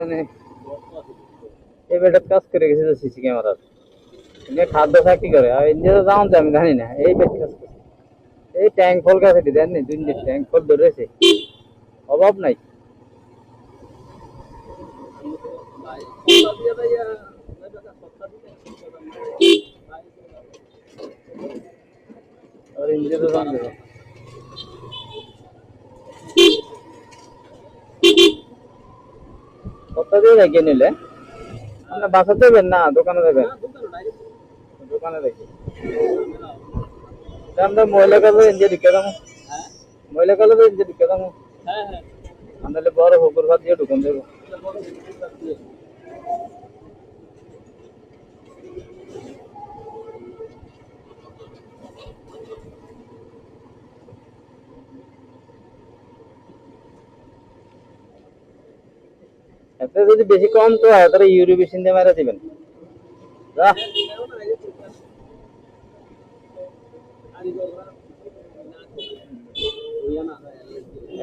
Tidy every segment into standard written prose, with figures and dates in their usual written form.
মানে এই বেটার কাজ করে গেছে তো সিসি ক্যামেরার এনে খাদ্য থাকি করে আর ইন্ডিয়া তো যাওন আমি জানি না এই বেট কাজ করে। এই ট্যাঙ্ক ফল কাছে দেন নি দুই ট্যাঙ্ক ফল ধরেছে অভাব নাই আর ইন্ডিয়া তো যান দেবো কত দিয়ে রেখে নিলে আপনি বাসা দেবেন না দোকানে দেবেন দোকানে রেখে আমরা মহিলা কালে ইন্ডিয়া ঢুকে দেবো মহিলা কালে ইন্ডিয়া ঢুকে দেবো আমাদের বড় হোকুর ভাত দিয়ে ঢুকান দেবো এতে যদি বেশি কম তো হয় তাহলে ইউরো মেশিন দিয়ে মেরে দিবেন যা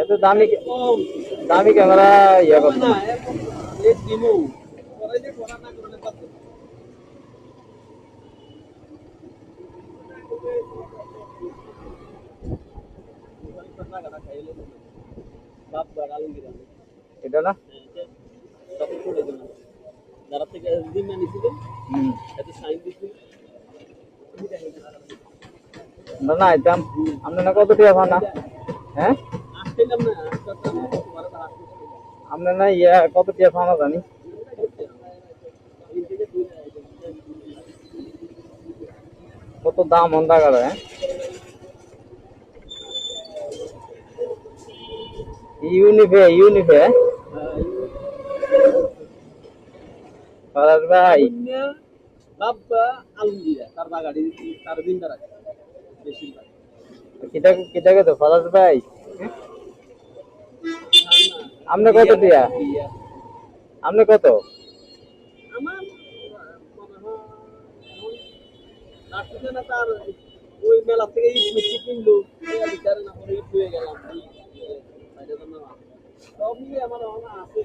এত দামি দামি ক্যামেরা ইয়া করতে না এটা না যারা থেকে জিম্মা নিছিলেন এত সাইন দিছিলেন না না আইতাম আপনি না কত টাকা পান না হ্যাঁ আসছিলাম না আপনি না ইয়া কত টাকা পান না জানি কত দাম হন্দা করে হ্যাঁ ইউনিফে ফারাজ ভাই বাবা আলমগীরা তার বাগাড়ি তার দিনদার আছে বেশিরভাগ কিটা কত ফারাজ ভাই আপনি কত দিয়া আপনি কত আমার মনে হয় তার ওই মেলা থেকে ইট মিষ্টি কিনলো বিচারে না পরে ইট হয়ে গেলাম সব মিলে আমার আছে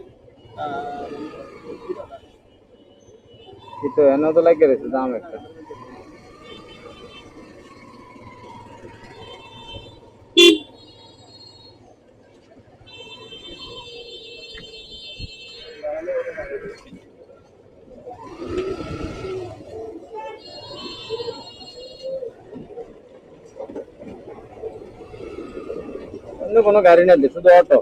itu এনে তো লাগে রয়েছে দাম একটা অন্য কোনো গাড়ি না শুধু অটো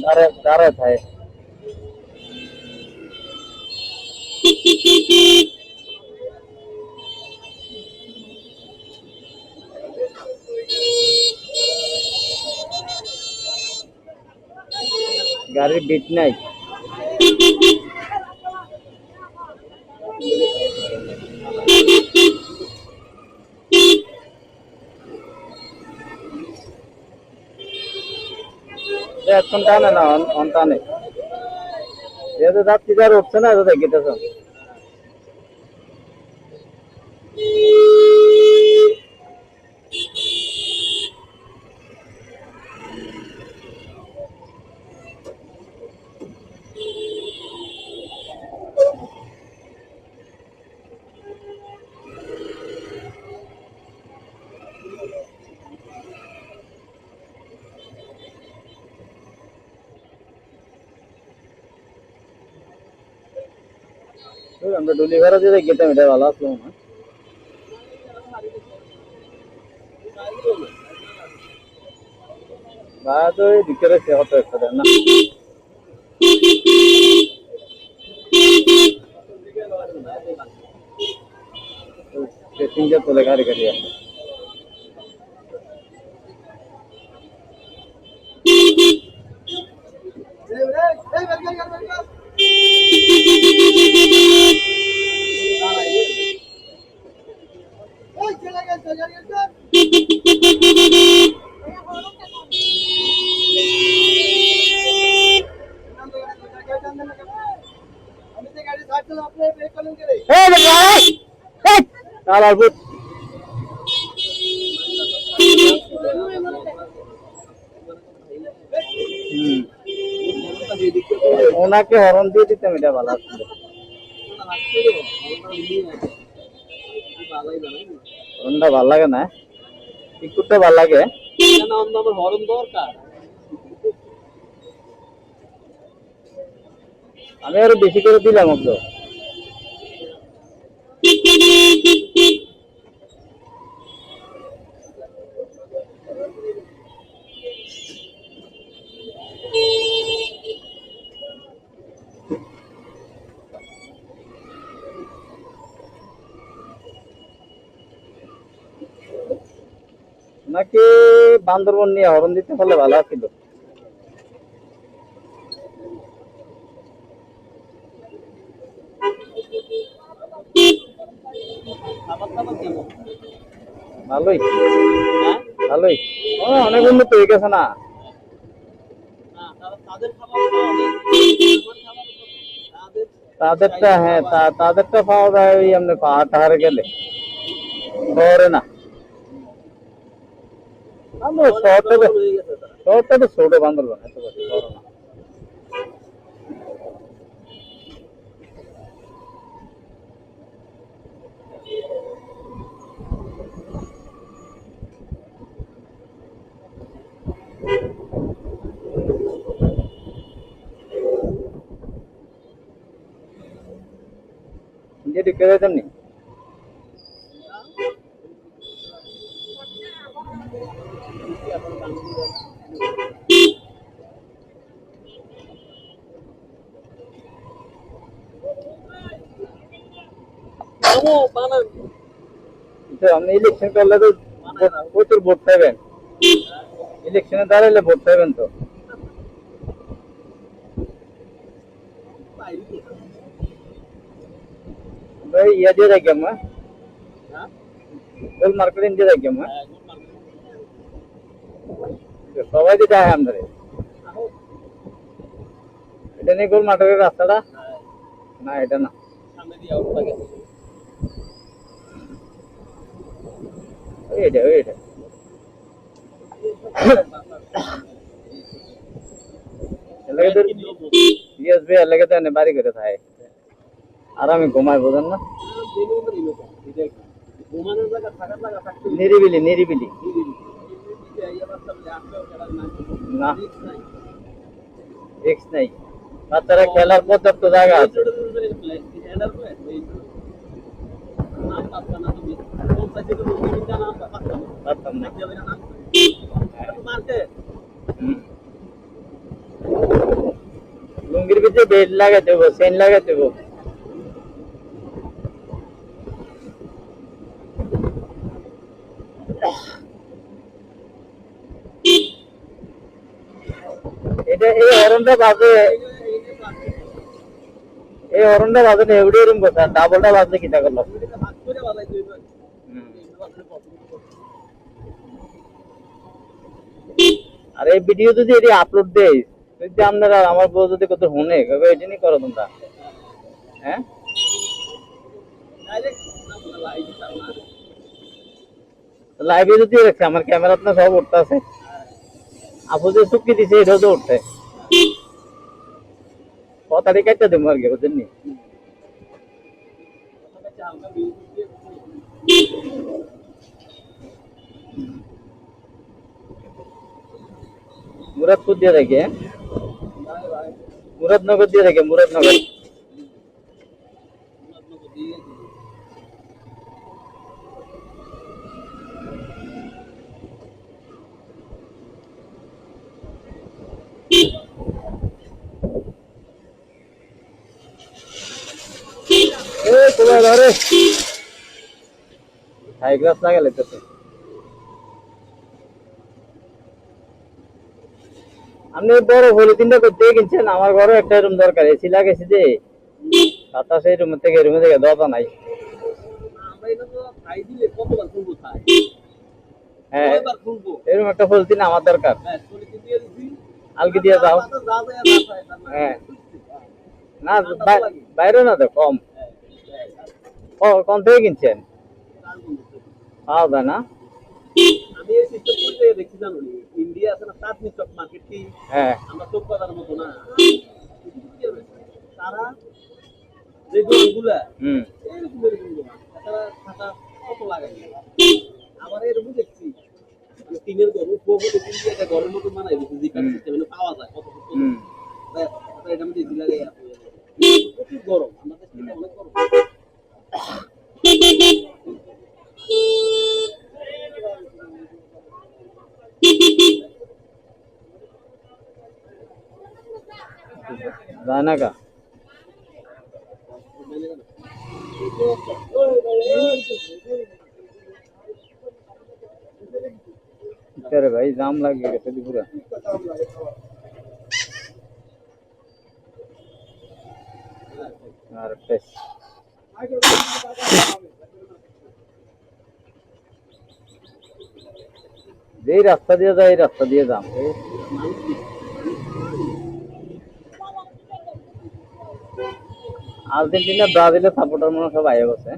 দাঁড়ে দাঁড়ায় থাকে গাড়ির বিট নাই এখন টানে না অন টানে যেহেতু যাত্রী যার উঠছে না এটা গেটেছে আমরা ডুলিভারা দিয়ে গেতাম এটা ভালো আসলো না ভাড়া তো ভিতরে সে হতো একটা না প্যাসেঞ্জার তোলে গাড়ি গাড়ি আসে Kalah but. Hmm. ওনাকে হরণ দিয়ে দিতাম, এটা ভালো আসছিল। হরণটা ভালো লাগে না, টিকুরটা ভালো লাগে। হরণ দরকার, আমি আরো বেশি করে দিলাম ওকে। নাকি বান্দরবন নিয়ে হরণ দিতে পারলে ভালো ছিল। ভালোই ভালোই, অনেক উন্নত হয়ে গেছে না। তাদেরটা, হ্যাঁ তাদেরটা পাওয়া যায় ওই এমনি পাহাড় টাহাড়ে গেলে, শহরে না। আমরা শহরটা তো ছোট, বান্দরবান এত বড় শহর না। নিজে ঢুকে যেতাম নি। আপনি ইলেকশন করলে তো প্রচুর ভোট পাইবেন, ইলেকশনে দাঁড়াইলে ভোট পাইবেন তো। ইয়া দিয়ে রাখি আমরা, গোল মার্কেটিং দিয়ে রাখি আমরা, সবাই তো যায় আমাদের। এটা নেই গোল মার্কেটের রাস্তাটা, না এটা না, ওইটা ওইটা। বাড়ি করে থাকে আর আমি ঘুমাই, বোঝেন না। নিরিবিলি নিরিবিলি না, রিস্ক নাই, বাচ্চারা খেলার পর্যাপ্ত জায়গা আছে। লুঙ্গির ভিতরে বেল্ট লাগাতে হবো, চেন লাগাতে হবো। এটা এই হরনটা বাজে, এই হরনটা বাজে না এগুলো এরকম কথা, ডাবলটা বাজলে কিটা করলো। আর এই ভিডিও যদি এটি আপলোড দেয়, যদি আপনারা আমার বউ যদি কত শুনে এটি নিয়ে করো তোমরা, হ্যাঁ লাইভে যদি রাখছে, আমার ক্যামেরা তো সব উঠতে আছে, আপু যে চুক্তি দিছে এটাও তো উঠছে, কথাটি কাটতে দেবো আর কি, বুঝলেন নি। মুরাদপুর দিয়ে দেখে, মুরাদনগর দিয়ে দেখে, মুরাদনগর। হাই গ্লাস লাগালে তো আপনি বড় পলিথিনটা করতে কিনছেন, আমার ঘরে একটা রুম দরকার, এসি লাগাইছি যে বাতাসে রুমের থেকে রুমে থেকে দরজা নাই। হ্যাঁ এরকম একটা পলিথিন আমার দরকার, আলগি দিয়ে যাও। হ্যাঁ না বাইরে না তো কম, কোন থেকে কিনছেন, পাওয়া যায় না। এই সিস্টেম কোন জায়গায় দেখছি জানো নি? ইন্ডিয়া আছে না চাঁদনি চক মার্কেট কি হ্যাঁ আমরা চোখ বাজার মতো না তারা যে দোকানগুলা হুম এরকম এরকম দোকান তারা টাকা কত লাগাই আবার এরকম দেখছি মানে টিনের ঘর উপরে দেখি এটা ঘরের মতো বানাই দিচ্ছে জিপার সিস্টেম মানে পাওয়া যায় কত কত হুম এটা মধ্যে এসি লাগাই প্রচুর গরম আমাদের থেকে অনেক গরম জানাগা अरे भाई जाम लग गया कैसे पूरा यार टेस्ट যেই রাস্তা দিয়ে যায় এই রাস্তা দিয়ে যাম আর্জেন্টিনা ব্রাজিলের সাপোর্টার মনে হয় সব আইয়া গেছে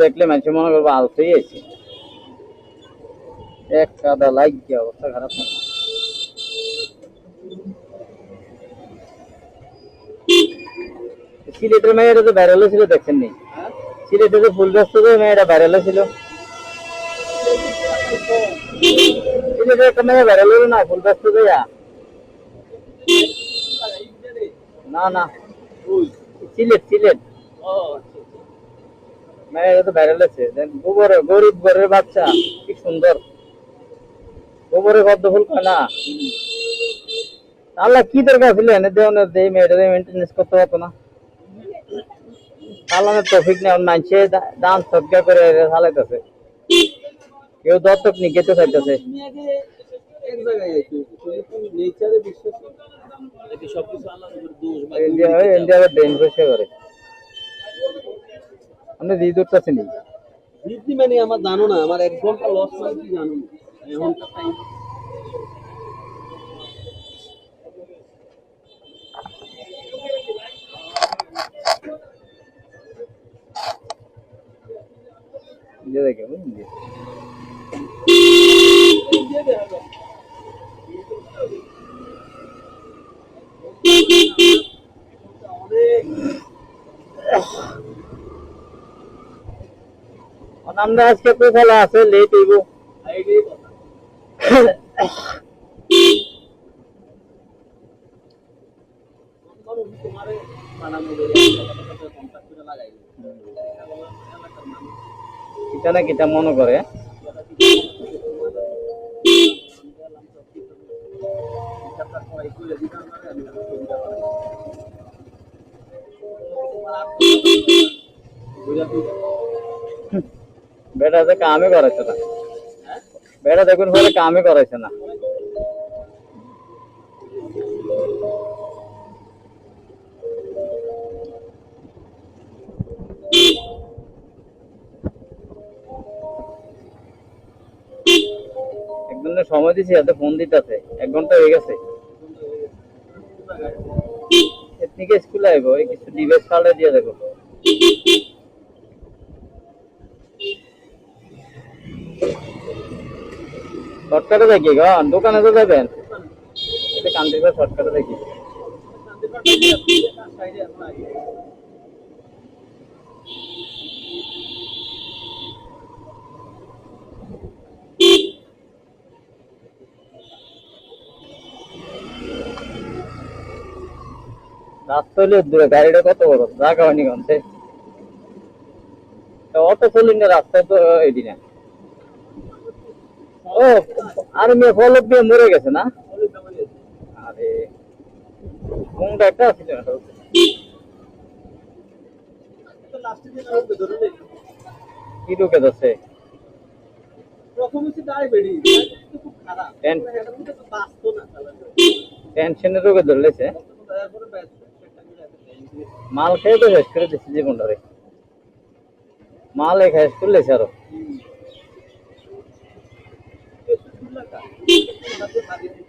দেখলে মানুষ মনে করবো আলসেই আছি এক কাদা লাইক গিয়ে অবস্থা খারাপ না সিলেটের মেয়েরা তো ভাইরাল ছিল দেখছেন নি সিলেটে যে ফুল ব্যস্ত মেয়েরা ভাইরাল ছিল সিলেটের একটা মেয়ে ভাইরাল হলো না ফুল ব্যস্ত না না সিলেট সিলেট মেয়েরা তো ভাইরাল আছে গোবরে গরিব ঘরের বাচ্চা কি সুন্দর গোবরে পদ্ম ফুল কয় না আল্লাহ কি দরকার ছিল এনে দেওয়া এই মেয়েটা মেনটেন্স করতে পারতো না চালানোর টপিক নেই মানছে দান সজ্ঞা করে চালাইতেছে কেউ দত্তক নিয়ে যেতে চাইতেছে এক জায়গায় নেচারে বিশ্বাস নাকি সবকিছু আল্লাহর দোষ বা ইন্ডিয়া ব্রেন বসে করে আমি রিদ উঠতেছি নি বৃদ্ধি মানে আমার জানো না আমার 1 ঘন্টা লস মানে কি জানো না এখনকার টাইম ये देखे बुझলি আমরা আজকে তো খেলা আছে লেট হইব আইডিয়া কথা তোমারে বানানো দেবে কন্টাক্ট করে লাগাই কিটা না কিটা মনে করে বেটা তো কামই করাইছে না বেটা দেখুন পরে কামই করাইছে না একজনের সময় দিছি এত ফোন দিতেছে 1 ঘন্টা হয়ে গেছে এতনিকে স্কুলে আইবো এই কিছু ডিভাইস পাল্টে দিয়ে দেখো শর্টকাটে দেখি গো দোকানে তো যাবেন এটা কান্দিবার শর্টকাটে দেখি রাস্তা হলে দূরে গাড়িটা কত বড় জায়গা হয়নি গন্তে অটো চলিনি রাস্তা তো এডি না ও আর মেয়ে ফলক দিয়ে মরে গেছে না আরে কোনটা একটা ছিল না কি ঢুকে যাচ্ছে প্রথম হচ্ছে ডায়াবেটিস খুব খারাপ টেনশনের রোগে ধরলেছে মাল খেয়ে তো শেষ করে দিচ্ছে জীবনটারে মাল শেষ করলেছে আরো ওনাদের বাড়িতে